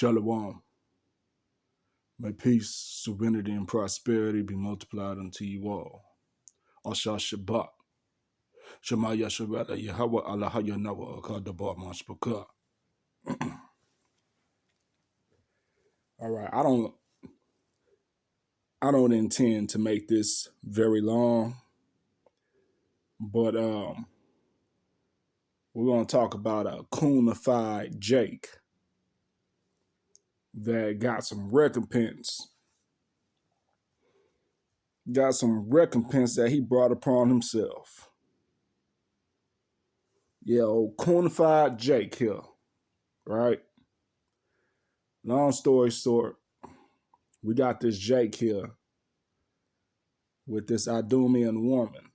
Shalom. May peace, serenity, and prosperity be multiplied unto you all. Asha Shabbat. Shema Yasharada Yahweh Allah Yanawa Akadabar Mashbaka. All right, I don't intend to make this very long, but we're gonna talk about a coonified Jake that got some recompense. Got some recompense that he brought upon himself. Yeah, old coonified Jake here, right? Long story short, we got this Jake here with this Idumean woman.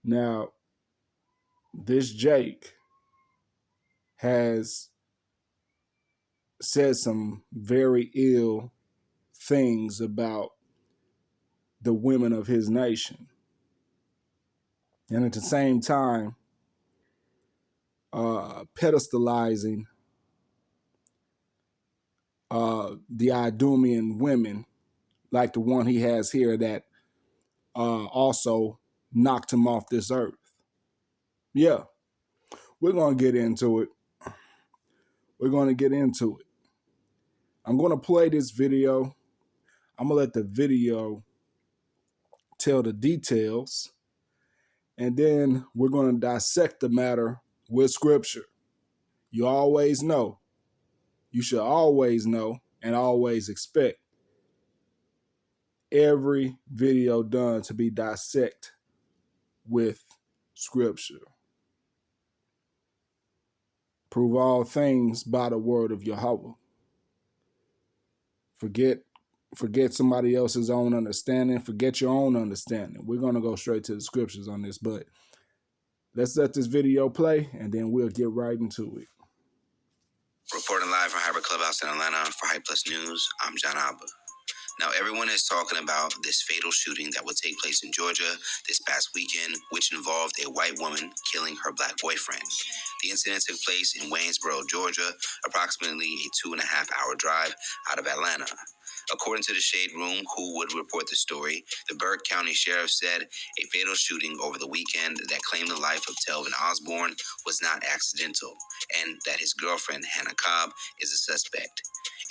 Now, this Jake has said some very ill things about the women of his nation. And at the same time, pedestalizing the Idumean women, like the one he has here that also knocked him off this earth. Yeah, we're going to get into it. We're going to get into it. I'm going to play this video. I'm going to let the video tell the details. And then we're going to dissect the matter with scripture. You always know. You should always know and always expect every video done to be dissected with scripture. Prove all things by the word of Yahweh. Forget somebody else's own understanding. Forget your own understanding. We're going to go straight to the scriptures on this, but let's let this video play, and then we'll get right into it. Reporting live from Hyper Clubhouse in Atlanta for Hype Plus News, I'm John Abba. Now, everyone is talking about this fatal shooting that would take place in Georgia this past weekend, which involved a white woman killing her black boyfriend. The incident took place in Waynesboro, Georgia, approximately a 2.5-hour drive out of Atlanta. According to the Shade Room, who would report the story, the Burke County Sheriff said a fatal shooting over the weekend that claimed the life of Telvin Osborne was not accidental, and that his girlfriend, Hannah Cobb, is a suspect.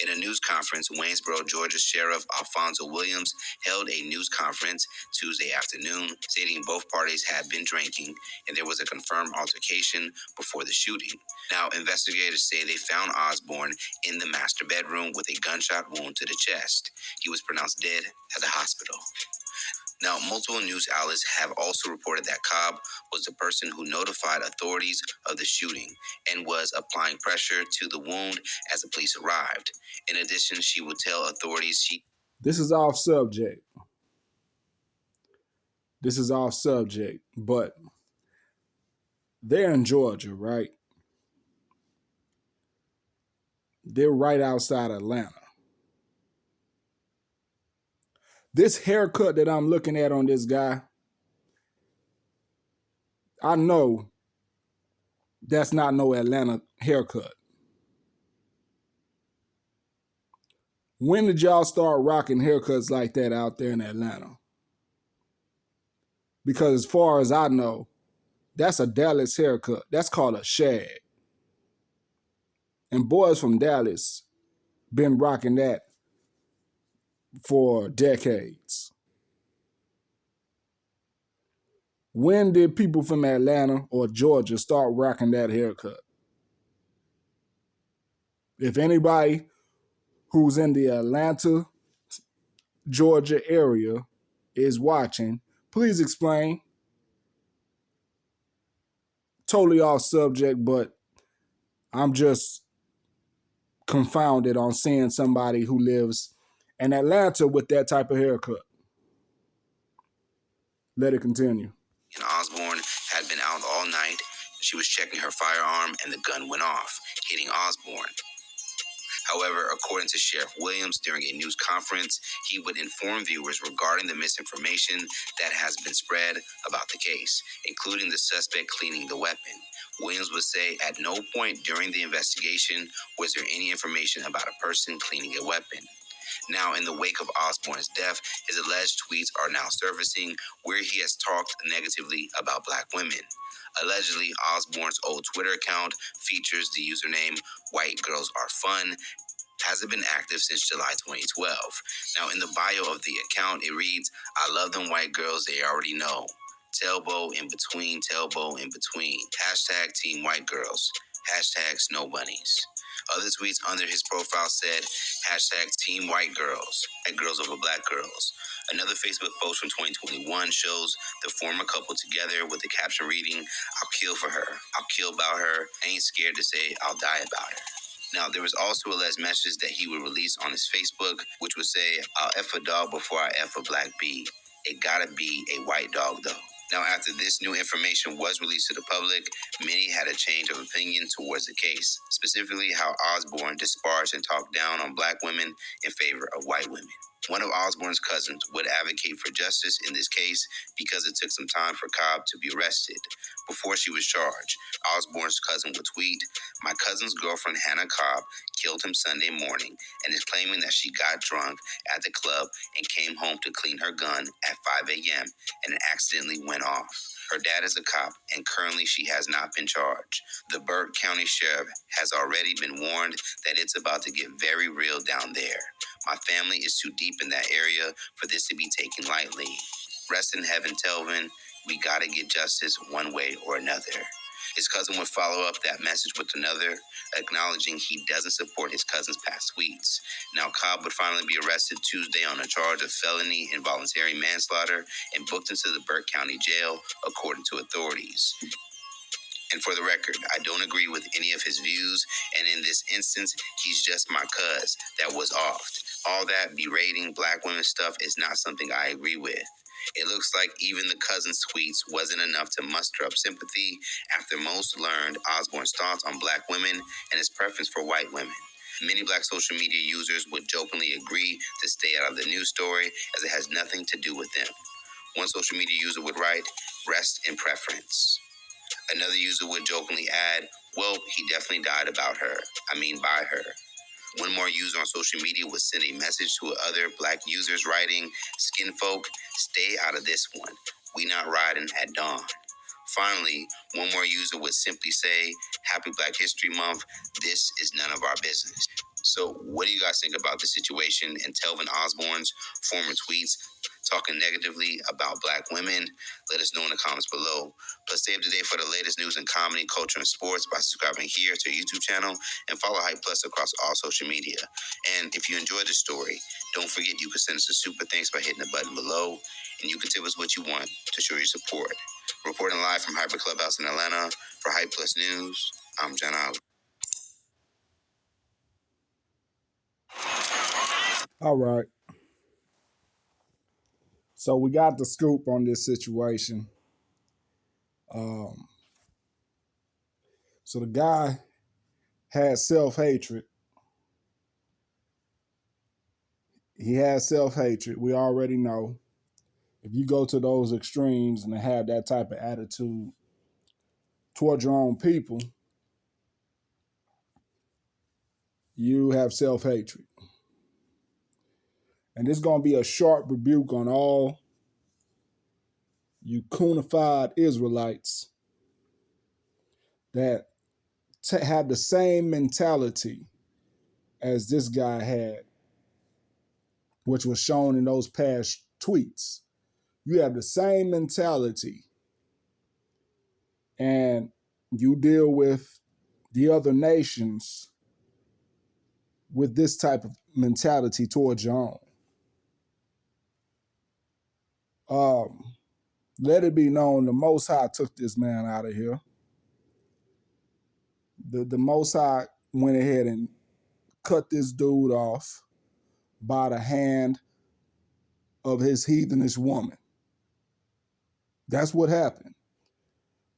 In a news conference, Waynesboro, Georgia Sheriff Alfonso Williams held a news conference Tuesday afternoon, stating both parties had been drinking and there was a confirmed altercation before the shooting. Now, investigators say they found Osborne in the master bedroom with a gunshot wound to the chest. He was pronounced dead at the hospital. Now, multiple news outlets have also reported that Cobb was the person who notified authorities of the shooting and was applying pressure to the wound as the police arrived. In addition, she would tell authorities This is off subject. But they're in Georgia, right? They're right outside Atlanta. This haircut that I'm looking at on this guy, I know that's not no Atlanta haircut. When did y'all start rocking haircuts like that out there in Atlanta? Because as far as I know, that's a Dallas haircut. That's called a shag. And boys from Dallas been rocking that for decades. When did people from Atlanta or Georgia start rocking that haircut? If anybody who's in the Atlanta, Georgia area is watching, please explain. Totally off subject, but I'm just confounded on seeing somebody who lives in Atlanta with that type of haircut. Let it continue. and Osborne had been out all night. She was checking her firearm and the gun went off, hitting Osborne. However, according to Sheriff Williams during a news conference, he would inform viewers regarding the misinformation that has been spread about the case, including the suspect cleaning the weapon. Williams would say at no point during the investigation was there any information about a person cleaning a weapon. Now, in the wake of Osborne's death, his alleged tweets are now surfacing where he has talked negatively about black women. Allegedly, Osborne's old Twitter account features the username White Girls Are Fun, hasn't been active since July 2012. Now, in the bio of the account, it reads, I love them white girls, they already know. Tailbow in between, tailbow in between. Hashtag Team White Girls. Hashtag Snow Bunnies. Other tweets under his profile said, hashtag Team White Girls, and Girls Over Black Girls. Another Facebook post from 2021 shows the former couple together with the caption reading, I'll kill for her, I'll kill about her, I ain't scared to say I'll die about her. Now, there was also a alleged message that he would release on his Facebook, which would say, I'll F a dog before I F a black bee. It gotta be a white dog, though. Now, after this new information was released to the public, many had a change of opinion towards the case, specifically how Osborne disparaged and talked down on black women in favor of white women. One of Osborne's cousins would advocate for justice in this case because it took some time for Cobb to be arrested. Before she was charged, Osborne's cousin would tweet, my cousin's girlfriend Hannah Cobb killed him Sunday morning and is claiming that she got drunk at the club and came home to clean her gun at 5 a.m. and it accidentally went off. Her dad is a cop, and currently she has not been charged. The Burke County Sheriff has already been warned that it's about to get very real down there. My family is too deep in that area for this to be taken lightly. Rest in heaven, Telvin. We gotta get justice one way or another. His cousin would follow up that message with another, acknowledging he doesn't support his cousin's past tweets. Now, Cobb would finally be arrested Tuesday on a charge of felony involuntary manslaughter and booked into the Burke County Jail, according to authorities. And for the record, I don't agree with any of his views, and in this instance, he's just my cuz that was offed. All that berating black women stuff is not something I agree with. It looks like even the cousin's tweets wasn't enough to muster up sympathy after most learned Osborne's thoughts on black women and his preference for white women. Many black social media users would jokingly agree to stay out of the news story as it has nothing to do with them. One social media user would write, rest in preference. Another user would jokingly add, well, he definitely died about her. I mean, by her. One more user on social media would send a message to other black users writing, skin folk, stay out of this one. We not riding at dawn. Finally, one more user would simply say, Happy Black History Month, this is none of our business. So what do you guys think about the situation and Telvin Osborne's former tweets talking negatively about black women? Let us know in the comments below. Plus, stay up to date for the latest news in comedy, culture, and sports by subscribing here to our YouTube channel and follow Hype Plus across all social media. And if you enjoyed the story, don't forget you can send us a super thanks by hitting the button below, and you can tip us what you want to show your support. Reporting live from Hyper Clubhouse in Atlanta for Hype Plus News, I'm John Oliver. All right. So we got the scoop on this situation. So the guy had self-hatred. He had self-hatred. We already know. If you go to those extremes and have that type of attitude toward your own people, you have self-hatred. And this is going to be a sharp rebuke on all you coonified Israelites that have the same mentality as this guy had, which was shown in those past tweets. You have the same mentality, and you deal with the other nations with this type of mentality towards your own. Let it be known, the Most High took this man out of here. The Most High went ahead and cut this dude off by the hand of his heathenish woman. That's what happened.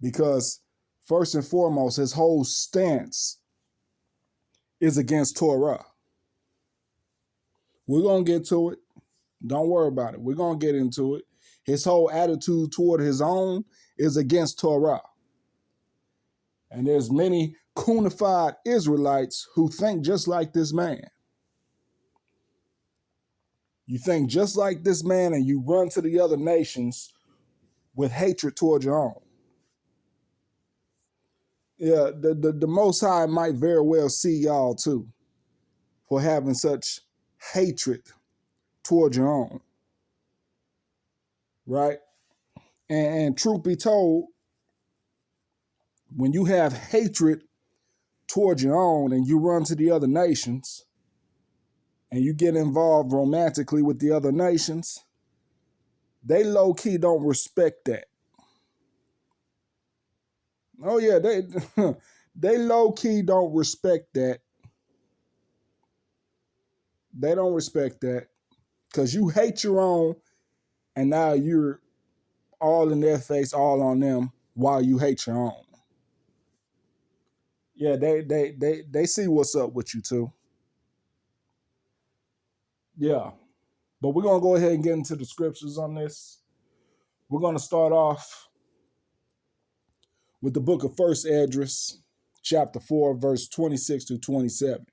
Because first and foremost, his whole stance is against Torah. We're going to get to it. Don't worry about it. We're going to get into it. His whole attitude toward his own is against Torah. And there's many cunified Israelites who think just like this man. You think just like this man and you run to the other nations with hatred toward your own. Yeah, the Most High might very well see y'all too for having such hatred toward your own. Right? And truth be told, when you have hatred toward your own and you run to the other nations and you get involved romantically with the other nations, they low-key don't respect that. Oh yeah, they low-key don't respect that. They don't respect that because you hate your own and now you're all in their face, all on them while you hate your own. Yeah, they see what's up with you too. Yeah. But we're going to go ahead and get into the scriptures on this. We're going to start off with the book of 1 Esdras, chapter 4, verse 26 to 27.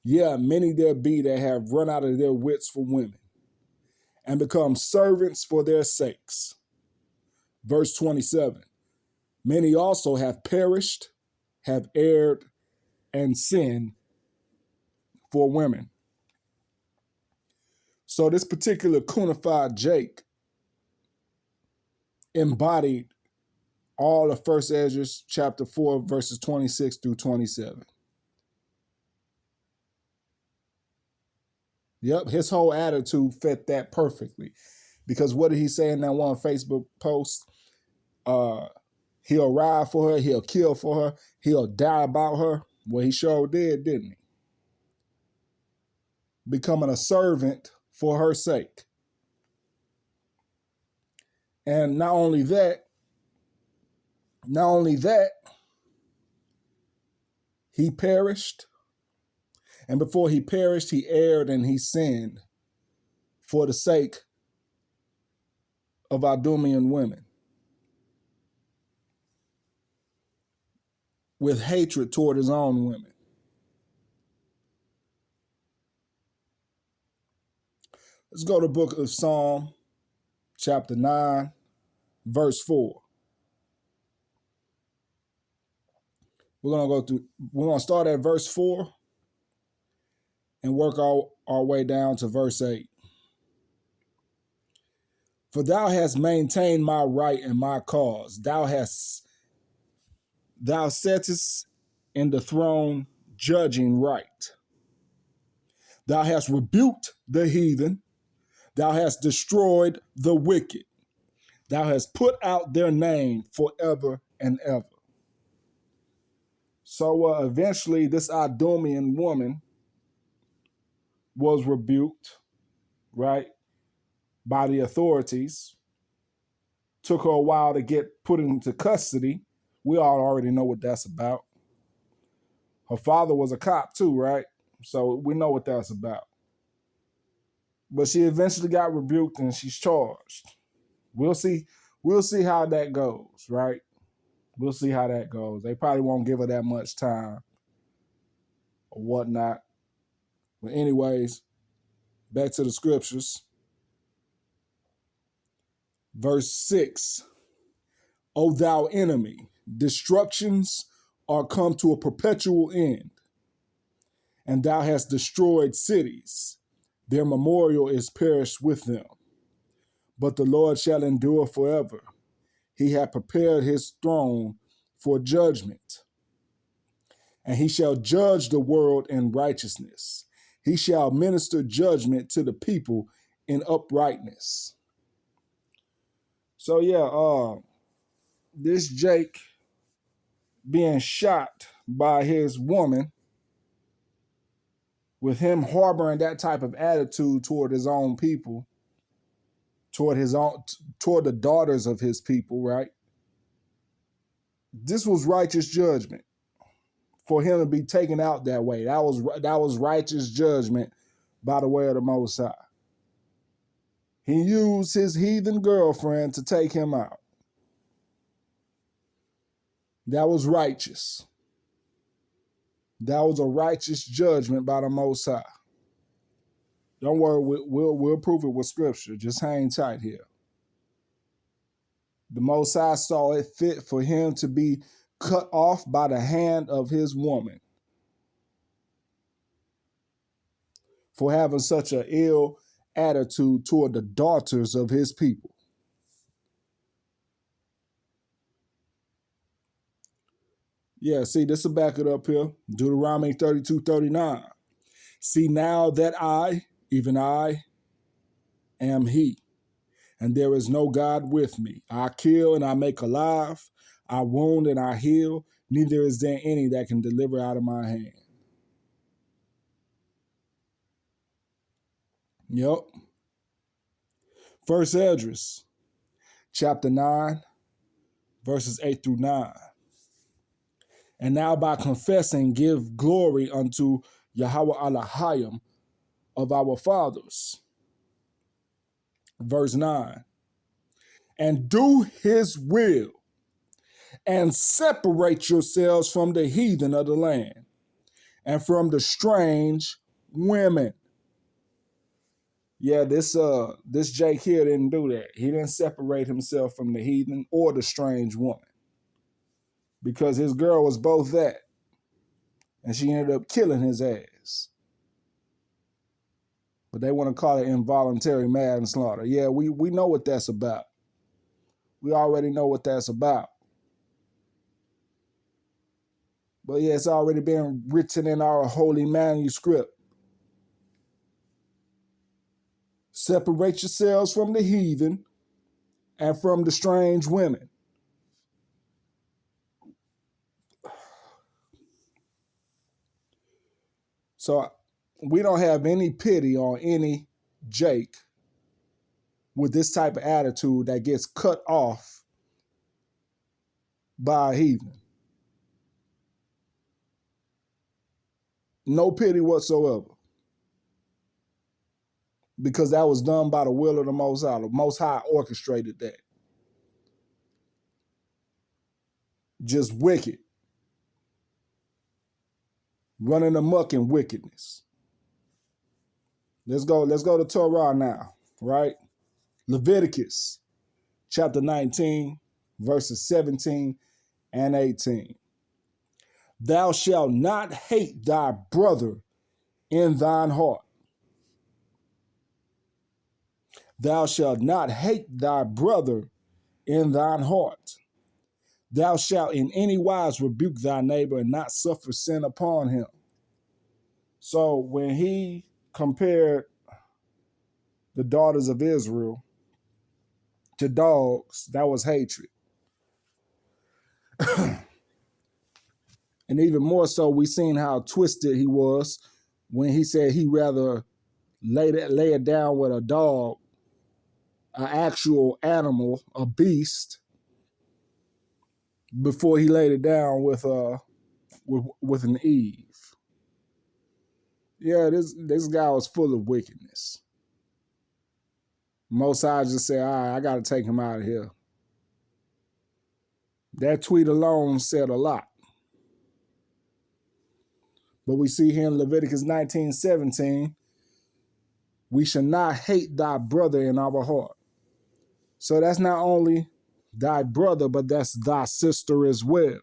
Yeah, many there be that have run out of their wits for women and become servants for their sakes. Verse 27. Many also have perished, have erred, and sinned for women. So this particular cunified Jake embodied all of 1 Esdras chapter 4, verses 26 through 27. Yep, his whole attitude fit that perfectly. Because what did he say in that one Facebook post? He'll ride for her, he'll kill for her, he'll die about her. Well, he sure did, didn't he? Becoming a servant for her sake. And not only that, he perished. And before he perished, he erred and he sinned for the sake of Idumean women. With hatred toward his own women. Let's go to the book of Psalm, chapter 9, verse 4. We're going to start at verse 4 and work our way down to verse 8. For thou hast maintained my right and my cause. Thou settest in the throne judging right. Thou hast rebuked the heathen. Thou hast destroyed the wicked. Thou hast put out their name forever and ever. So eventually this Idumean woman was rebuked, right, by the authorities. Took her a while to get put into custody. We all already know what that's about. Her father was a cop too, right? So we know what that's about. But she eventually got rebuked and she's charged. We'll see how that goes, right? We'll see how that goes. They probably won't give her that much time or whatnot. But anyways, back to the scriptures. Verse 6. O thou enemy, destructions are come to a perpetual end, and thou hast destroyed cities. Their memorial is perished with them. But the Lord shall endure forever. He hath prepared his throne for judgment, and he shall judge the world in righteousness. He shall minister judgment to the people in uprightness. So yeah, this Jake being shot by his woman, with him harboring that type of attitude toward his own people, toward the daughters of his people, right? This was righteous judgment for him to be taken out that way. That was righteous judgment by the way of the Most High. He used his heathen girlfriend to take him out. That was righteous. That was a righteous judgment by the Most High. Don't worry, we'll prove it with scripture. Just hang tight here. The Most High saw it fit for him to be cut off by the hand of his woman for having such an ill attitude toward the daughters of his people. Yeah, see, this will back it up here. Deuteronomy 32:39. See now that I, even I, am he, and there is no God with me. I kill and I make alive. I wound and I heal. Neither is there any that can deliver out of my hand. Yep. First Esdras, chapter 9, verses 8 through 9. And now by confessing, give glory unto Yahweh Elohim of our fathers. Verse 9. And do his will, and separate yourselves from the heathen of the land, and from the strange women. Yeah, this Jake here didn't do that. He didn't separate himself from the heathen or the strange woman, because his girl was both that, and she ended up killing his ass. But they want to call it involuntary manslaughter. Yeah, we know what that's about. We already know what that's about. But yeah, it's already been written in our holy manuscript. Separate yourselves from the heathen and from the strange women. So we don't have any pity on any Jake with this type of attitude that gets cut off by a heathen. No pity whatsoever. Because that was done by the will of the Most High. The Most High orchestrated that. Just wicked. Running amok in wickedness. Let's go to Torah now, right? Leviticus chapter 19, verses 17 and 18. Thou shalt not hate thy brother in thine heart. Thou shalt not hate thy brother in thine heart. Thou shalt in any wise rebuke thy neighbor and not suffer sin upon him. So when he compared the daughters of Israel to dogs, that was hatred. And even more so, we seen how twisted he was when he said he'd rather lay it down with a dog, an actual animal, a beast, before he laid it down with an Eve. Yeah, this guy was full of wickedness. Most High just said, all right, I got to take him out of here. That tweet alone said a lot. But we see here in Leviticus 19:17, we shall not hate thy brother in our heart. So that's not only thy brother, but that's thy sister as well.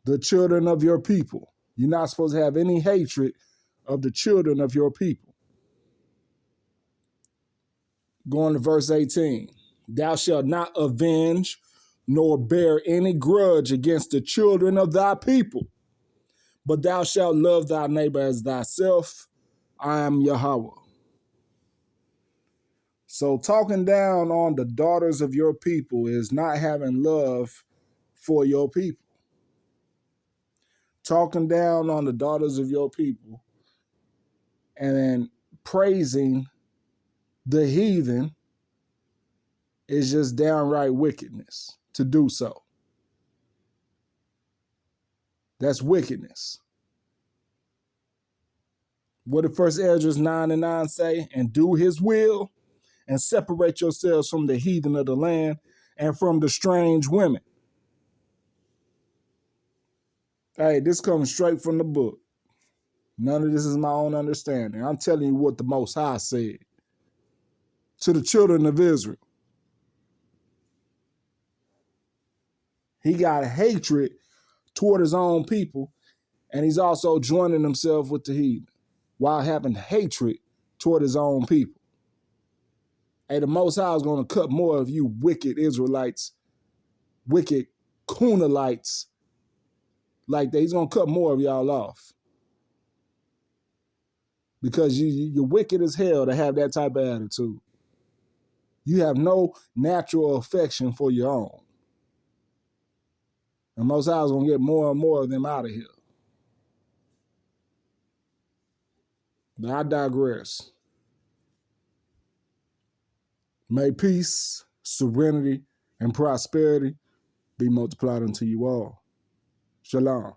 The children of your people. You're not supposed to have any hatred of the children of your people. Going to verse 18. Thou shalt not avenge nor bear any grudge against the children of thy people, but thou shalt love thy neighbor as thyself. I am Yahweh. So talking down on the daughters of your people is not having love for your people. Talking down on the daughters of your people and then praising the heathen is just downright wickedness to do so. That's wickedness. What did 1 Esdras 9:9 say? And do his will, and separate yourselves from the heathen of the land and from the strange women. Hey, this comes straight from the book. None of this is my own understanding. I'm telling you what the Most High said to the children of Israel. He got hatred toward his own people, and he's also joining himself with the heathen while having hatred toward his own people. Hey, the Most High is going to cut more of you wicked Israelites, wicked Cunalites like that. He's going to cut more of y'all off. Because you're wicked as hell to have that type of attitude. You have no natural affection for your own. And Most High is going to get more and more of them out of here. But I digress. May peace, serenity, and prosperity be multiplied unto you all. Shalom.